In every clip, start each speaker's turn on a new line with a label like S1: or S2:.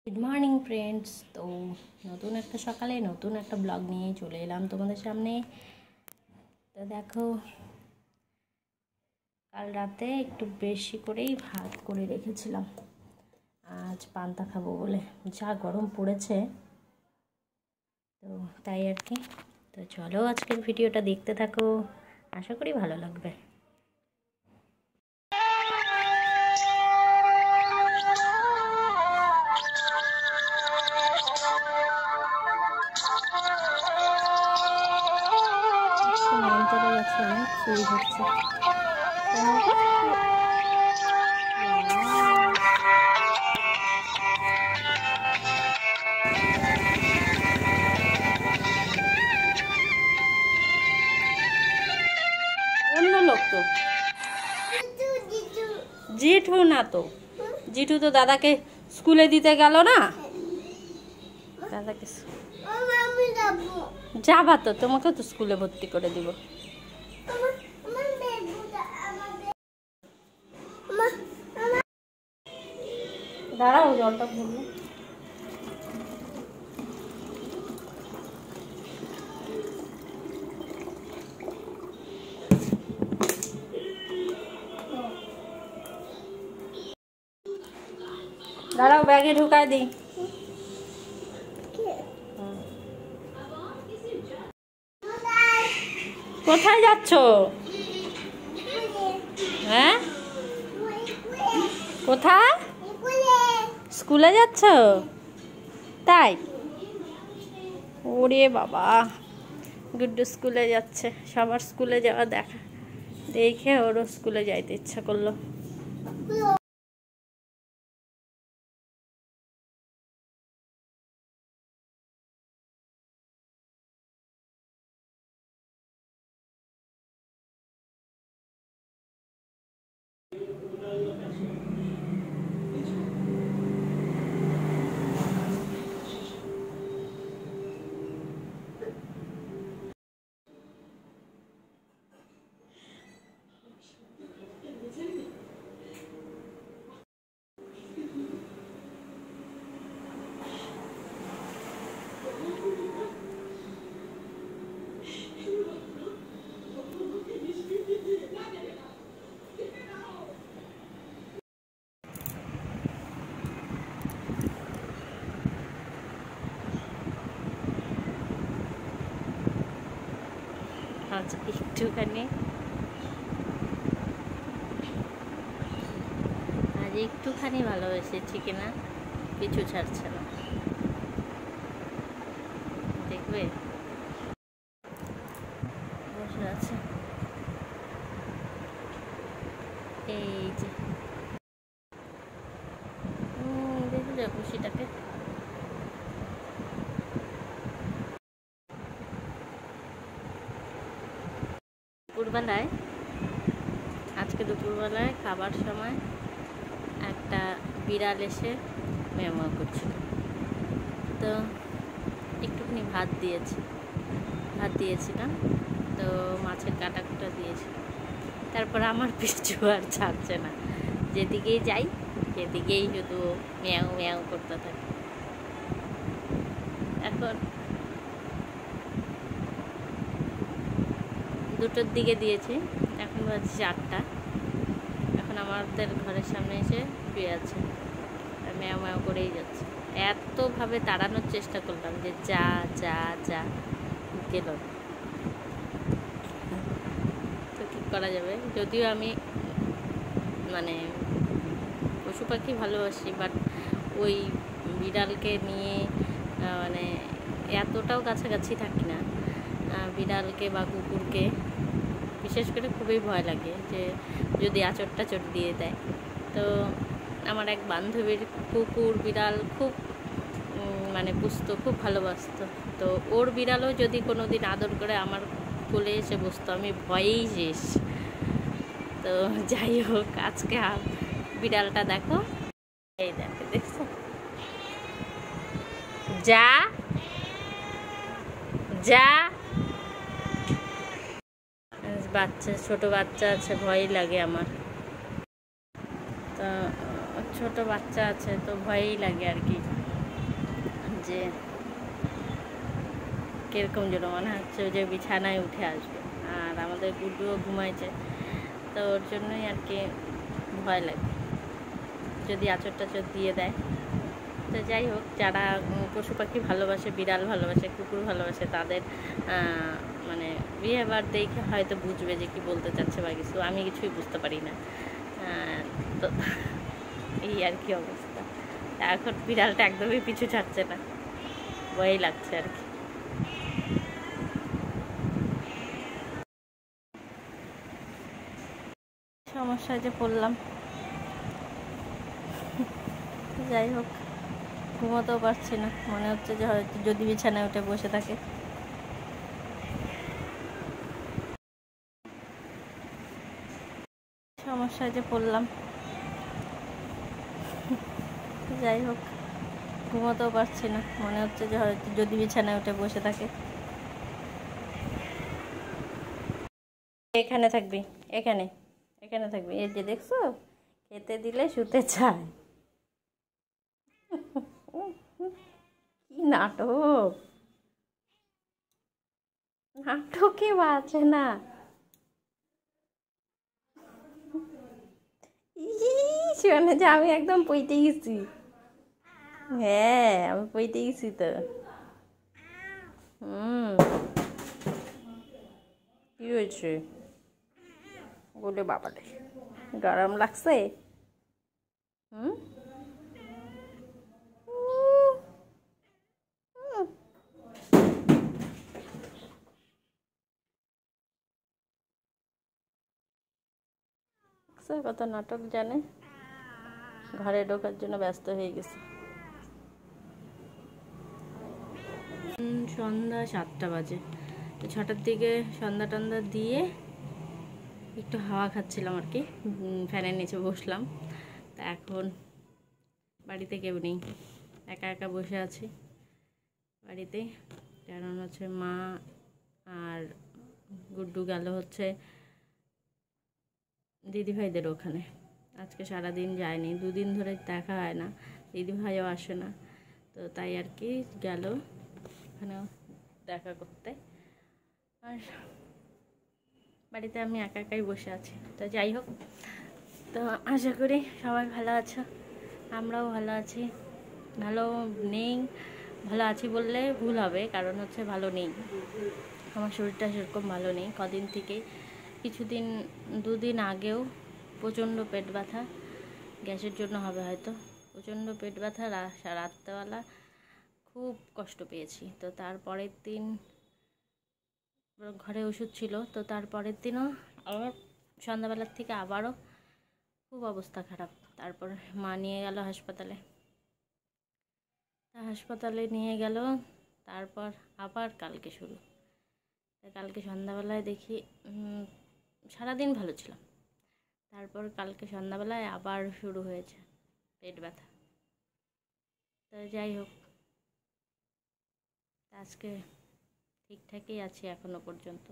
S1: Good morning friends. তো নতুন একটা সকালে নতুন একটা ব্লগ নিয়ে চলে এলাম তোমাদের সামনে। তো দেখো, কাল রাতে একটু বেশি করেই ভাত করে রেখেছিলাম, আজ পান্তা খাবো বলে। যা গরম পড়েছে, তো তাই আর কি। তো চলো আজকের ভিডিওটা দেখতে থাকো, আশা করি ভালো লাগবে। চলে গেছে, অনেক ফুল হচ্ছে। অন্য লোক তো, জিঠু না তো, জিঠু তো দাদাকে স্কুলে দিতে গেল না। দাদাকে যাবা তো, তোমাকে তো স্কুলে ভর্তি করে দিব। দাঁড়াও, জলটা ভরবো। দাঁড়াও, ব্যাগে ঢুকায় দিই। কোথায় যাচ্ছ? হ্যাঁ, কোথায়? স্কুলে যাচ্ছ? তাই? ওরে বাবা, গুড্ডু স্কুলে যাচ্ছে। সবার স্কুলে যাওয়া দেখে ওরও স্কুলে যাইতে ইচ্ছা করলো। একটুখানি ভালোবেসেছি কিনা, কিছু ছাড়ছে না, দেখবে। বসে আছে এই যে, দেখে যা খুশিটাকে। দুপুরবেলায়, আজকে দুপুরবেলায় খাবার সময় একটা বিড়াল এসে ম্যাও করছিল। তো একটুখানি ভাত দিয়েছিলাম, তো মাছের কাটা কুটা দিয়েছি। তারপর আমার পিছু আর ছাড়ছে না, যেদিকেই যাই সেদিকেই শুধু ম্যাও ম্যাও করতে থাকে। এখন 2টোর দিকে দিয়েছি, এখন বাজছে 4টা। এখন আমাদের ঘরের সামনে এসে শুয়ে আছে, আর ম্যাও ম্যাও করেই যাচ্ছে। এতভাবে তাড়ানোর চেষ্টা করলাম যে যা যা যা, গেল। তো কী করা যাবে, যদিও আমি মানে পশু পাখি ভালোবাসি, বাট ওই বিড়ালকে নিয়ে মানে এতটাও কাছাকাছি থাকি না। বিড়ালকে বা কুকুরকে বিশেষ করে খুবই ভয় লাগে, যে যদি আঁচড় টাচড় দিয়ে দেয়। তো আমার এক বান্ধবীর কুকুর বিড়াল খুব মানে পুষতো, খুব ভালোবাসতো। তো ওর বিড়ালও যদি কোনো দিন আদর করে আমার কোলে এসে বসতো, আমি ভয়েই শেষ। তো যাই হোক, আজকে বিড়ালটা দেখো, এই দেখছো, যা যা। বাচ্চা, ছোট বাচ্চা আছে, ভয়ই লাগে আমার। তো ছোট বাচ্চা আছে, তো ভয়ই লাগে আর কি। যে কিরকম যেন মনে হচ্ছে যে বিছানায় উঠে আসবে। আর আমাদের গুড্ডুও ঘুমাইছে, তো ওর জন্যই আর কি ভয় লাগে যদি আঁচড় টাচড় দিয়ে দেয়। তো যাই হোক, যারা পশু পাখি ভালোবাসে, বিড়াল ভালোবাসে, কুকুর ভালোবাসে, তাদের মানে বিহেভিয়ার দেখে হয়তো বুঝবে যে কি বলতে চাচ্ছে বা কিছু। আমি কিছুই বুঝতে পারি না। তো এই আর কি অবস্থা। এখন বিড়ালটা একদমই পিছু ছাড়ছে না, ভয়ই লাগছে আর কি। সমস্যায় যে পড়লাম। যাই হোক, ঘুমোতেও পারছি না, মনে হচ্ছে যে হয়তো যদি বিছানায় উঠে বসে থাকে। সমস্যায় যে পড়লাম। যাই হোক, ঘুমোতেও পারছি না, মনে হচ্ছে যে হয়তো যদি বিছানায় উঠে বসে থাকে। এখানে থাকবি, এখানে এখানে থাকবি। এই যে দেখছো, খেতে দিলে শুতে চায়। কি নাটক, নাটকে বাঁচে না। শোনে যে আমি একদম পইতে গেছি। হ্যাঁ, আমি পইতে গেছি তো। কি হয়েছে? বলে বাবারে, গরম লাগছে? কত নাটক জানে, ঘরে ঢোকার জন্য ব্যস্ত হয়ে গেছে। সন্ধ্যা 7টা বাজে, তো 6টার দিকে সন্ধ্যা টন্ধা দিয়ে একটু হাওয়া খাচ্ছিলাম আর কি, ফ্যানের নিচে বসলাম। তা এখন বাড়িতে কেউ নেই, একা একা বসে আছি বাড়িতে। কারণ হচ্ছে মা আর গুড্ডু গেল হচ্ছে দিদিভাইদের ওখানে। আজকে সারাদিন যায়নি, 2 দিন ধরে দেখা হয় না, দিদিভাইও আসে না, তো তাই আর কি গেল ওখানে দেখা করতে। আর বাড়িতে আমি একা একাই বসে আছি। তো যাই হোক, তো আশা করি সবাই ভালো আছো, আমরাও ভালো আছি। ভালো নেই, ভালো আছি বললে ভুল হবে, কারণ হচ্ছে ভালো নেই, আমার শরীরটা সেরকম ভালো নেই কদিন থেকে। কিছুদিন 2 দিন আগেও প্রচণ্ড পেট ব্যথা, গ্যাসের জন্য হবে হয়তো, প্রচণ্ড পেট ব্যথা, রাত্রেবেলা খুব কষ্ট পেয়েছি। তো তারপরের দিন ঘরে ওষুধ ছিল, তো তারপরের দিনও আবার সন্ধ্যাবেলার থেকে আবারও খুব অবস্থা খারাপ। তারপর মা নিয়ে গেল হাসপাতালে, হাসপাতালে নিয়ে গেল। তারপর আবার কালকে শুরু। কালকে সন্ধ্যাবেলায় দেখি সারাদিন ভালো ছিলাম, তারপর কালকে সন্ধ্যাবেলায় আবার শুরু হয়েছে পেট ব্যথা। তো যাই হোক, আজকে ঠিকঠাকই আছি এখনো পর্যন্ত,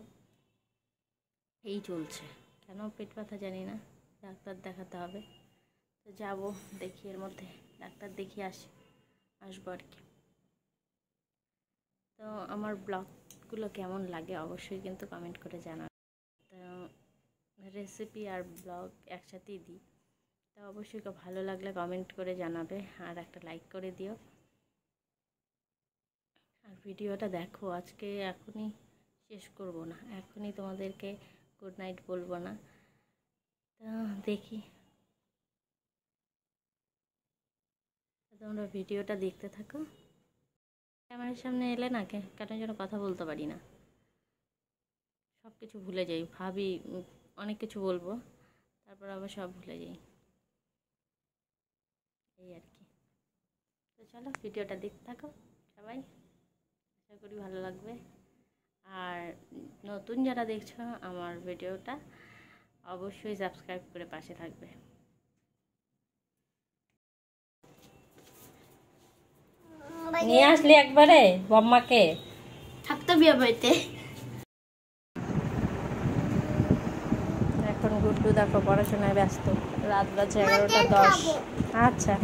S1: এই চলছে। কেন পেট ব্যথা জানি না, ডাক্তার দেখাতে হবে। তো যাব, দেখি এর মধ্যে ডাক্তার দেখিয়ে আসবো আর কি। তো আমার ব্লগগুলো কেমন লাগে অবশ্যই কিন্তু কমেন্ট করে জানাবেন। তো রেসিপি আর ব্লগ একসাথেই দিই, তো অবশ্যই ভালো লাগলে কমেন্ট করে জানাবে, আর একটা লাইক করে দিও। আর ভিডিওটা দেখো, আজকে এখনই শেষ করব না, এখনই তোমাদেরকে গুড নাইট বলবো না। তো দেখি, তোমরা ভিডিওটা দেখতে থাকো। ক্যামেরার সামনে এলে না কেন যেন কথা বলতে পারি না, সব কিছু ভুলে যাই, ভাবি অনেক কিছু বলবো, তারপর আবার সব ভুলে যাই, এই আর কি। তো চলো ভিডিওটা দেখতে থাকো সবাই, আশা করি ভালো লাগবে। আর নতুন যারা দেখছো আমার ভিডিওটা, অবশ্যই সাবস্ক্রাইব করে পাশে থাকবে। নিয়ে আসলি একবারে বম্মাকে,
S2: থাকতো বিয়ে বাড়িতে।
S1: এখন গুড্ডু দেখো পড়াশোনায় ব্যস্ত, রাত বাজে 11টা 10। আচ্ছা,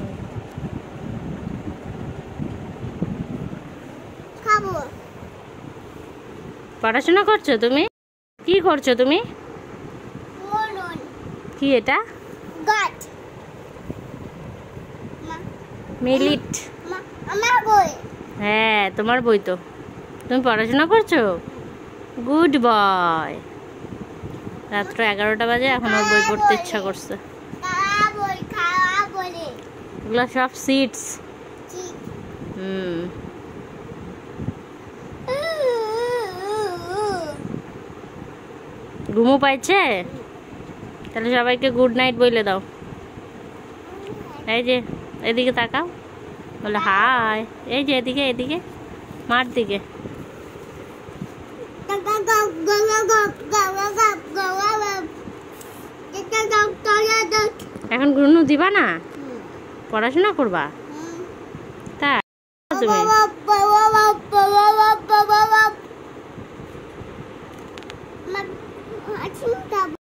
S1: পড়াশোনা করছো তুমি? কি করছো তুমি? কি এটা?
S2: গাছ।
S1: মিলিট।
S2: আমার বই।
S1: হ্যাঁ, তোমার বই তো। তুমি পড়াশোনা করছো? Good boy. রাত্র 11টা বাজে, এখন ওর বই পড়তে ইচ্ছা করছে। এগুলো সব সিডস। ঘুমো পাইছে? তাহলে সবাইকে গুড নাইট বলে দাও। এই যে এদিকে তাকাও, বলে হাই। এই যে এদিকে, এদিকে মার দিকে। এখন ঘুরনু দিবা না? পড়াশোনা করবা? তা তুমি